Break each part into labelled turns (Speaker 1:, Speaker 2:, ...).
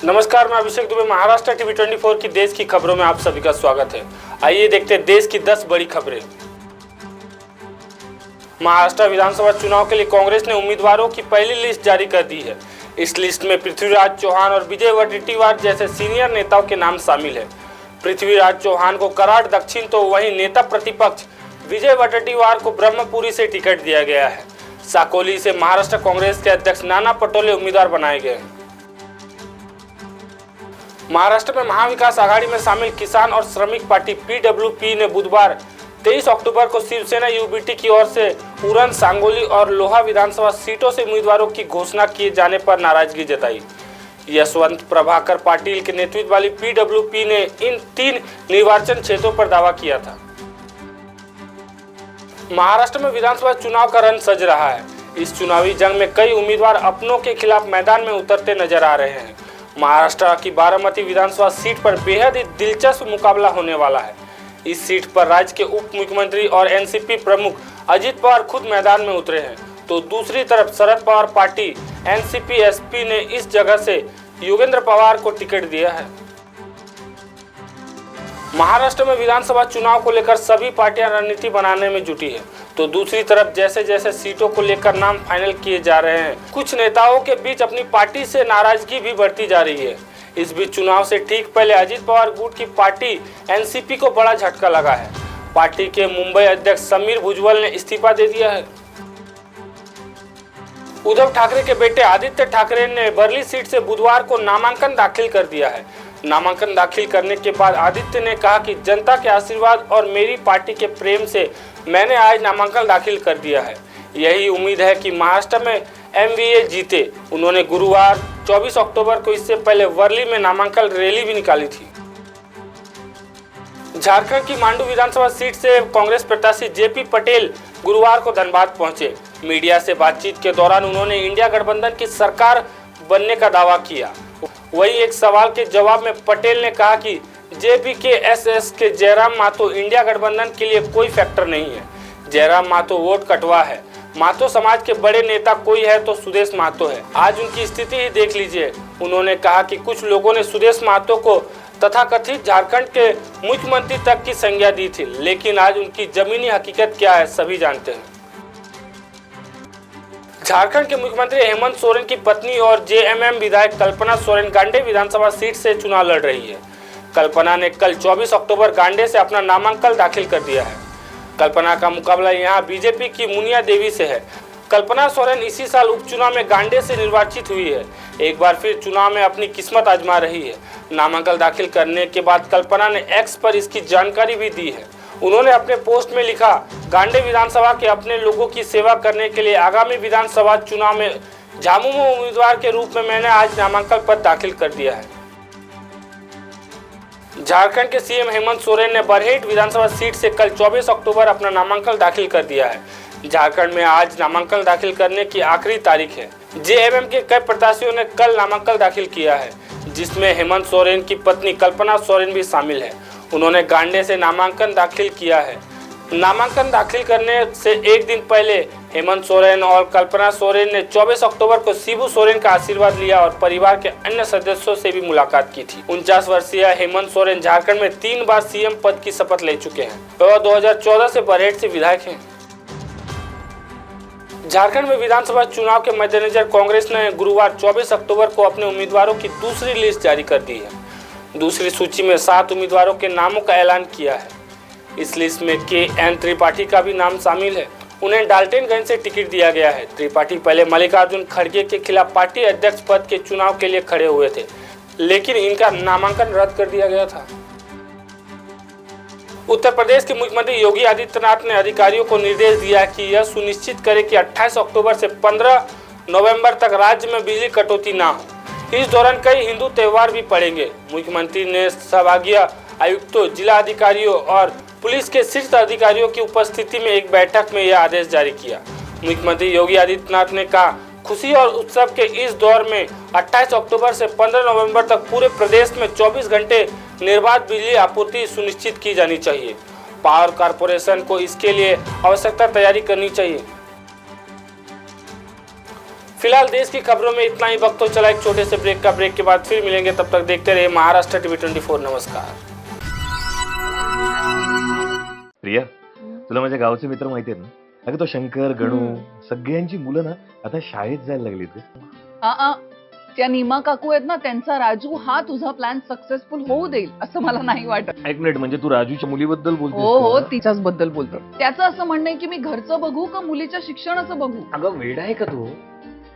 Speaker 1: नमस्कार, मैं अभिषेक दुबे। महाराष्ट्र टीवी 24 की देश की खबरों में आप सभी का स्वागत है। आइए देखते हैं देश की 10 बड़ी खबरें। महाराष्ट्र विधानसभा चुनाव के लिए कांग्रेस ने उम्मीदवारों की पहली लिस्ट जारी कर दी है। इस लिस्ट में पृथ्वीराज चौहान और विजय वडेट्टीवार जैसे सीनियर नेताओं के नाम शामिल है। पृथ्वीराज चौहान को कराड़ दक्षिण तो वहीं नेता प्रतिपक्ष विजय वडेट्टीवार को ब्रह्मपुरी से टिकट दिया गया है। साकोली से महाराष्ट्र कांग्रेस के अध्यक्ष नाना पटोले उम्मीदवार बनाए गए हैं। महाराष्ट्र में महाविकास आघाड़ी में शामिल किसान और श्रमिक पार्टी पीडब्ल्यूपी ने बुधवार 23 अक्टूबर को शिवसेना यूबीटी की ओर से उरण, सांगोली और लोहा विधानसभा सीटों से उम्मीदवारों की घोषणा किए जाने पर नाराजगी जताई। यशवंत प्रभाकर पाटिल के नेतृत्व वाली पीडब्ल्यूपी ने इन 3 निर्वाचन क्षेत्रों पर दावा किया था। महाराष्ट्र में विधानसभा चुनाव का रण सज रहा है। इस चुनावी जंग में कई उम्मीदवार अपनों के खिलाफ मैदान में उतरते नजर आ रहे हैं। महाराष्ट्र की बारामती विधानसभा सीट पर बेहद ही दिलचस्प मुकाबला होने वाला है। इस सीट पर राज्य के उप मुख्यमंत्री और एनसीपी प्रमुख अजित पवार खुद मैदान में उतरे हैं, तो दूसरी तरफ Sharad Pawar party NCP SP ने इस जगह से योगेंद्र पवार को टिकट दिया है। महाराष्ट्र में विधानसभा चुनाव को लेकर सभी पार्टियां रणनीति बनाने में जुटी है, तो दूसरी तरफ जैसे जैसे सीटों को लेकर नाम फाइनल किए जा रहे हैं, कुछ नेताओं के बीच अपनी पार्टी से नाराजगी भी बढ़ती जा रही है। इस बीच चुनाव से ठीक पहले अजित पवार गुट की पार्टी एनसीपी को बड़ा झटका लगा है। पार्टी के मुंबई अध्यक्ष समीर भुजबल ने इस्तीफा दे दिया है। उद्धव ठाकरे के बेटे आदित्य ठाकरे ने वर्ली सीट से बुधवार को नामांकन दाखिल कर दिया है। नामांकन दाखिल करने के बाद आदित्य ने कहा कि जनता के आशीर्वाद और मेरी पार्टी के प्रेम से मैंने आज नामांकन दाखिल कर दिया है। यही उम्मीद है कि महाराष्ट्र में एमवीए जीते। उन्होंने गुरुवार 24 अक्टूबर को इससे पहले वर्ली में नामांकन रैली भी निकाली थी। झारखंड की मांडू विधानसभा सीट से कांग्रेस प्रत्याशी जेपी पटेल गुरुवार को धनबाद पहुंचे। मीडिया से बातचीत के दौरान उन्होंने इंडिया गठबंधन की सरकार बनने का दावा किया। वही एक सवाल के जवाब में पटेल ने कहा कि जेपीकेएसएस के जयराम मातो इंडिया गठबंधन के लिए कोई फैक्टर नहीं है। जयराम मातो वोट कटवा है। मातो समाज के बड़े नेता कोई है तो सुदेश मातो है। आज उनकी स्थिति ही देख लीजिए। उन्होंने कहा कि कुछ लोगों ने सुदेश मातो को तथाकथित झारखंड के मुख्यमंत्री तक की संज्ञा दी थी, लेकिन आज उनकी जमीनी हकीकत क्या है सभी जानते हैं। झारखंड के मुख्यमंत्री हेमंत सोरेन की पत्नी और जेएमएम विधायक कल्पना सोरेन गांडे विधानसभा सीट से चुनाव लड़ रही है। कल्पना ने कल 24 अक्टूबर गांडे से अपना नामांकन दाखिल कर दिया है। कल्पना का मुकाबला यहां बीजेपी की मुनिया देवी से है। कल्पना सोरेन इसी साल उपचुनाव में गांडे से निर्वाचित हुई है। एक बार फिर चुनाव में अपनी किस्मत आजमा रही है। नामांकन दाखिल करने के बाद कल्पना ने एक्स पर इसकी जानकारी भी दी है। उन्होंने अपने पोस्ट में लिखा, गांडे विधानसभा के अपने लोगों की सेवा करने के लिए आगामी विधानसभा चुनाव में झामुमो उम्मीदवार के रूप में मैंने आज नामांकन पत्र दाखिल कर दिया है। झारखंड के सीएम हेमंत सोरेन ने बरहेट विधानसभा सीट से कल 24 अक्टूबर अपना नामांकन दाखिल कर दिया है। झारखंड में आज नामांकन दाखिल करने की आखिरी तारीख है। जेएमएम के कई प्रत्याशियों ने कल नामांकन दाखिल किया है, जिसमें हेमंत सोरेन की पत्नी कल्पना सोरेन भी शामिल है। उन्होंने गांडे से नामांकन दाखिल किया है। नामांकन दाखिल करने से एक दिन पहले हेमंत सोरेन और कल्पना सोरेन ने 24 अक्टूबर को शिबू सोरेन का आशीर्वाद लिया और परिवार के अन्य सदस्यों से भी मुलाकात की थी। 49 वर्षीय हेमंत सोरेन झारखंड में 3 बार सीएम पद की शपथ ले चुके हैं और 2014 से बरहेट से विधायक हैं। झारखंड में विधानसभा चुनाव के मद्देनजर कांग्रेस ने गुरुवार 24 अक्टूबर को अपने उम्मीदवारों की दूसरी लिस्ट जारी कर दी है। दूसरी सूची में 7 उम्मीदवारों के नामों का ऐलान किया है। इस लिस्ट में के.एन. त्रिपाठी का भी नाम शामिल है। उन्हें डाल्टनगंज से टिकट दिया गया है। त्रिपाठी पहले मल्लिकार्जुन खड़गे के खिलाफ पार्टी अध्यक्ष पद के चुनाव के लिए खड़े हुए थे, लेकिन इनका नामांकन रद्द कर दिया गया था। उत्तर प्रदेश के मुख्यमंत्री योगी आदित्यनाथ ने अधिकारियों को निर्देश दिया कि यह सुनिश्चित करें कि 28 अक्टूबर से 15 नवंबर तक राज्य में बिजली कटौती ना हो। इस दौरान कई हिंदू त्योहार भी पड़ेंगे। मुख्यमंत्री ने संभागीय आयुक्तों, जिला अधिकारियों और पुलिस के शीर्ष अधिकारियों की उपस्थिति में एक बैठक में यह आदेश जारी किया। मुख्यमंत्री योगी आदित्यनाथ ने कहा, खुशी और उत्सव के इस दौर में 28 अक्टूबर से 15 नवंबर तक पूरे प्रदेश में 24 घंटे निर्बाध बिजली आपूर्ति सुनिश्चित की जानी चाहिए। पावर कॉरपोरेशन को इसके लिए आवश्यकता तैयारी करनी चाहिए। फिलहाल देश की खबरों में इतना ही। वक्त तो चला एक छोटे से ब्रेक का। ब्रेक के बाद फिर मिलेंगे, तब तक देखते रहिए महाराष्ट्र टीवी 24। नमस्कार।
Speaker 2: प्रिया, तुला माझ्या गावचे मित्र माहिती आहेत ना? अगं तो शंकर, गणू सगळ्यांची मुलं ना आता शाळेत जायला लागलीत ग.
Speaker 3: त्या नीमा काकू आहेत ना, त्यांचा राजू हा तुझा प्लॅन सक्सेसफुल होऊ देईल असं मला नाही वाटत.
Speaker 2: एक मिनिट, म्हणजे तू राजूच्या मुलीबद्दल बोलतोस
Speaker 3: हो हो,
Speaker 2: का?
Speaker 3: तिच्याच बद्दल बोलतो. त्याचं असं म्हणणं आहे की मी घरचं बघू का मुलीच्या शिक्षणाचं बघू.
Speaker 2: अगं वेडा आहे का तू?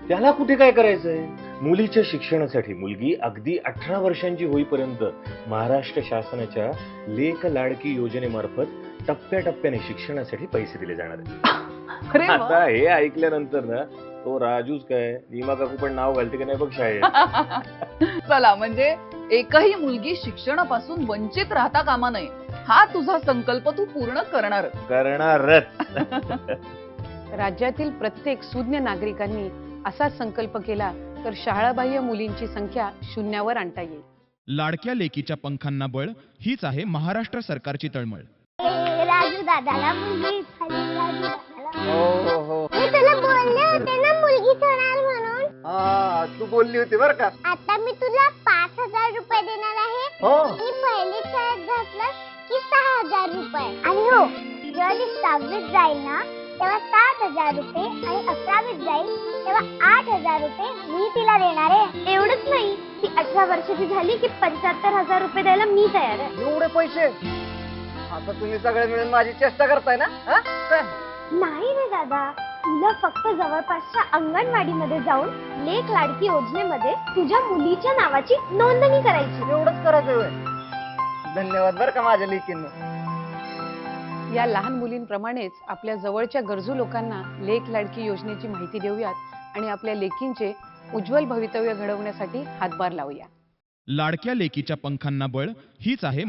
Speaker 2: त्याला कुठे काय करायचंय? मुलीच्या शिक्षणासाठी मुलगी अगदी 18 वर्षांची होईपर्यंत महाराष्ट्र शासनाच्या लेक लाडकी योजनेमार्फत टप्प्याटप्प्याने शिक्षणासाठी पैसे दिले जाणार आहेत.
Speaker 3: अरे वा.
Speaker 2: आता हे ऐकल्यानंतर ना तो राजूच काय, नीमा काकू पण नाव घालते की नाही बघ शाळेत.
Speaker 3: चला, म्हणजे एकही मुलगी शिक्षणापासून वंचित राहता कामा नये हा तुझा संकल्प तू पूर्ण
Speaker 2: करणारच.
Speaker 4: राज्यातील प्रत्येक सुज्ञ नागरिकांनी असा संकल्प केला तर शाळाबाह्य मुलींची संख्या शून्यावर आणता येईल.
Speaker 5: लाडक्या लेकीच्या पंखांना बळ हीच आहे महाराष्ट्र सरकारची तळमळ.
Speaker 6: राजू दादाला मुलगी झाली, राजू दादाला. मी तुला बोलले होते ना मुलगी होणार म्हणून.
Speaker 7: तू बोलली होती बर का.
Speaker 6: आता मी तुला 5,000 रुपये देणार आहे. मी पहिली शाळेत घातलं की 6,000 रुपये. आणि हो, जेव्हा ती 6वीत जाईल ना तेव्हा 7,000 रुपये आणि 11वीत जाईल तेव्हा 8,000 रुपये मी तिला देणार आहे. एवढंच नाही, ती 18 वर्षाची झाली की 75,000 रुपये द्यायला मी तयार आहे.
Speaker 7: एवढे पैसे? आता तुम्ही सगळे मिळून माझी चेष्टा करताय ना? काय?
Speaker 6: नाही रे दादा, तुला फक्त जवळपासच्या अंगणवाडीमध्ये जाऊन लेक लाडकी योजनेमध्ये तुझ्या मुलीच्या नावाची नोंदणी करायची.
Speaker 7: एवढंच करायचं होय? धन्यवाद बर का माझ्या लेकींना.
Speaker 4: या लहान मुलींप्रमाणेच आपल्या जवळच्या गरजू लोकांना लेक लाडकी योजनेची माहिती देऊयात आणि आपल्या लेकींचे उज्ज्वल भवितव्य घडवण्यासाठी हातभार लावूया.
Speaker 5: लाडक्या लेकीच्या पंखांना बळ हीच आहे